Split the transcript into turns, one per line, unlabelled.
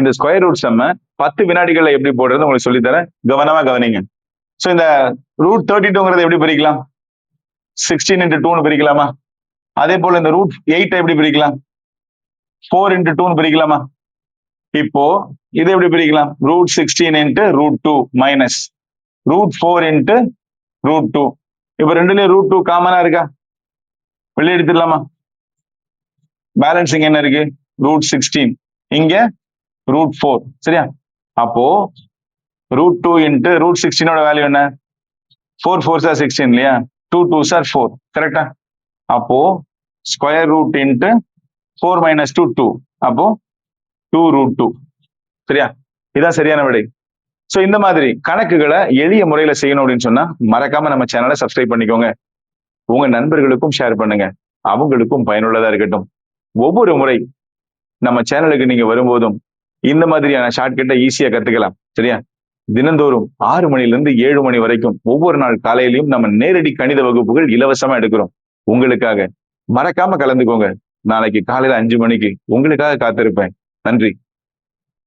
இந்த square root சம்ம 10 வினாடிகள்ல எப்படி போடுறது உங்களுக்கு சொல்லித்தரேன், கவனமா கவனிங்க. சோ இந்த ரூட் 32ங்கிறத எப்படி பிரிக்கலாம்? 16 into 2 பிரிக்கலாமா? அதே போல இந்த ரூட் 8 எப்படி பிரிக்கலாம்? 4 into 2 பிரிக்கலாமா? இப்போ இதை எப்படி பிரிக்கலாம்? Root 16 into root 2 minus root 4 into root 2. இப்ப ரெண்டுலயும் ரூட் 2 காமனா இருக்கா? வெளியே எடுத்துடலாமா? பேலன்சிங் என்ன இருக்கு? ரூட் 16, இங்க ரூட் 4. சரியா? அப்போ ரூட் 2 into ரூட் 16ஓட வேல்யூ என்ன? 4 4s are 16 இல்லையா? 2 2s are 4. கரெக்டா? அப்போ ஸ்கொயர் ரூட் into 4 minus 2 2. அப்போ 2 root 2. சரியா? இதான் சரியான விடை. சோ இந்த மாதிரி கணக்குகளை எளிய முறையில செய்யணும் அப்படின்னு சொன்னா மறக்காம நம்ம சேனலை சப்ஸ்கிரைப் பண்ணிக்கோங்க. உங்க நண்பர்களுக்கும் ஷேர் பண்ணுங்க, அவங்களுக்கும் பயனுள்ளதா இருக்கட்டும். ஒவ்வொரு முறை நம்ம சேனலுக்கு நீங்க வரும்போதும் இந்த மாதிரியான ஷார்ட்கட்டை ஈஸியா கத்துக்கலாம். சரியா? தினந்தோறும் 6 மணிலிருந்து 7 மணி வரைக்கும் ஒவ்வொரு நாள் காலையிலையும் நம்ம நேரடி கணித வகுப்புகள் இலவசமா எடுக்கிறோம் உங்களுக்காக. மறக்காம கலந்துக்கோங்க. நாளைக்கு காலையில 5 மணிக்கு உங்களுக்காக காத்திருப்பேன். நன்றி.